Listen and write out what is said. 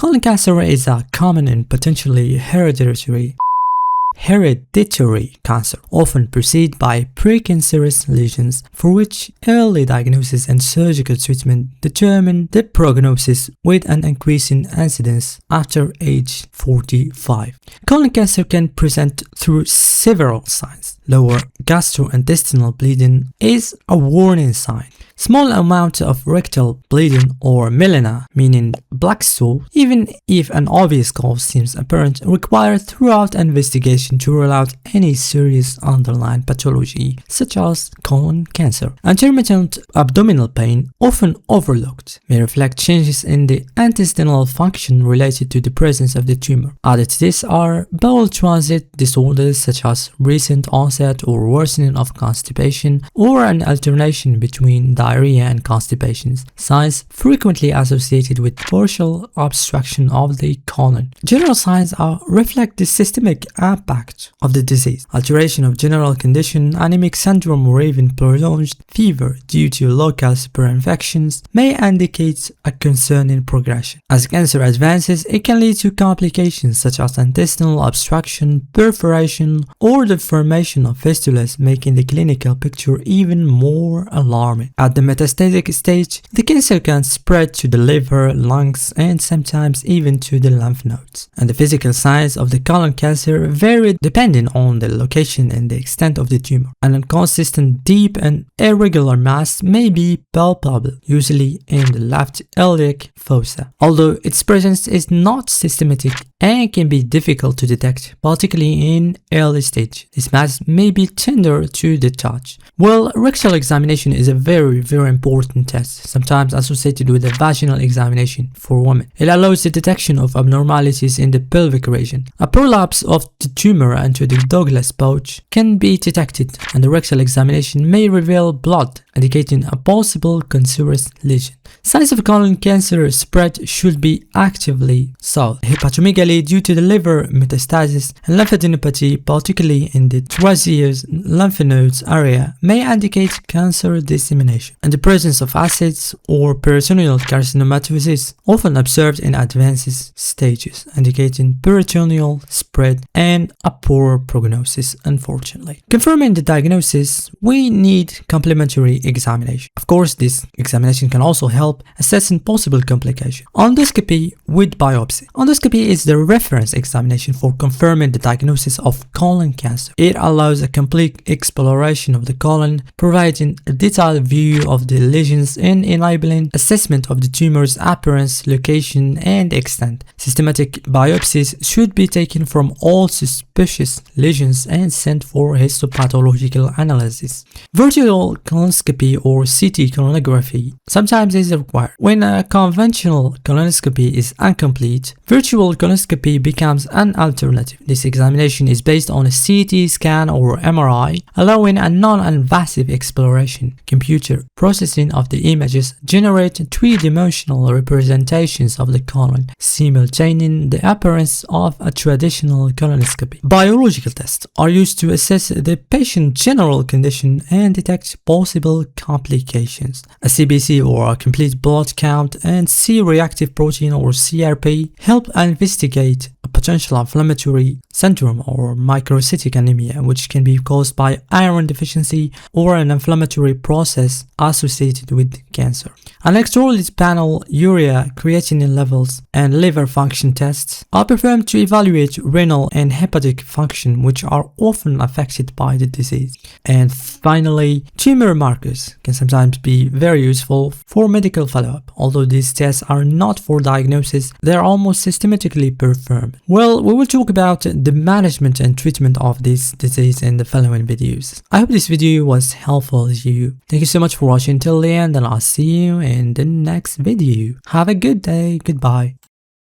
Colon cancer is a common and potentially hereditary cancer, often preceded by precancerous lesions, for which early diagnosis and surgical treatment determine the prognosis with an increasing incidence after age 45. Colon cancer can present through several signs. Lower gastrointestinal bleeding is a warning sign. Small amount of rectal bleeding or melena, meaning black stool, even if an obvious cause seems apparent, require thorough investigation to rule out any serious underlying pathology, such as colon cancer. Intermittent abdominal pain, often overlooked, may reflect changes in the intestinal function related to the presence of the tumor. Added to this are bowel transit disorders such as recent onset or worsening of constipation, or an alternation between diarrhea and constipations, signs frequently associated with partial obstruction of the colon. General signs reflect the systemic impact of the disease. Alteration of general condition, anemic syndrome, or even prolonged fever due to local superinfections may indicate a concerning progression. As cancer advances, it can lead to complications such as intestinal obstruction, perforation, or the formation of fistulas, making the clinical picture even more alarming. At the metastatic stage, the cancer can spread to the liver, lungs, and sometimes even to the lymph nodes. And the physical signs of the colon cancer vary depending on the location and the extent of the tumor. An inconsistent, deep, and irregular mass may be palpable, usually in the left iliac fossa, although its presence is not systematic and can be difficult to detect, particularly in early stage. This mass may be tender to the touch. Well, rectal examination is a very important test, sometimes associated with a vaginal examination for women. It allows the detection of abnormalities in the pelvic region. A prolapse of the tumor into the Douglas pouch can be detected, and the rectal examination may reveal blood, indicating a possible cancerous lesion. Signs of colon cancer spread should be actively sought. Hepatomegaly due to the liver metastasis and lymphadenopathy, particularly in the tracheous lymph nodes area, may indicate cancer dissemination. And the presence of acids or peritoneal carcinomatosis, often observed in advanced stages, indicating peritoneal spread and a poor prognosis, unfortunately. Confirming the diagnosis, we need complementary examination. Of course, this examination can also help assessing possible complications. Endoscopy with biopsy. Endoscopy is the reference examination for confirming the diagnosis of colon cancer. It allows a complete exploration of the colon, providing a detailed view of the lesions and enabling assessment of the tumor's appearance, location, and extent. Systematic biopsies should be taken from all suspicious lesions and sent for histopathological analysis. Virtual colonoscopy or CT colonography sometimes is required. When a conventional colonoscopy is incomplete, virtual colonoscopy becomes an alternative. This examination is based on a CT scan or MRI, allowing a non-invasive exploration. Computer processing of the images generate three-dimensional representations of the colon, simulating the appearance of a traditional colonoscopy. Biological tests are used to assess the patient's general condition and detect possible complications. A CBC or a complete blood count and C-reactive protein or CRP help investigate a potential inflammatory syndrome or microcytic anemia, which can be caused by iron deficiency or an inflammatory process associated with cancer. An electrolyte panel, urea, creatinine levels, and liver function tests are performed to evaluate renal and hepatic function, which are often affected by the disease. And finally, tumor markers can sometimes be very useful for medical follow-up. Although these tests are not for diagnosis, they are almost systematically performed. Well, we will talk about the management and treatment of this disease in the following videos. I hope this video was helpful to you. Thank you so much for watching till the end, and I'll see you in the next video. Have a good day. Goodbye.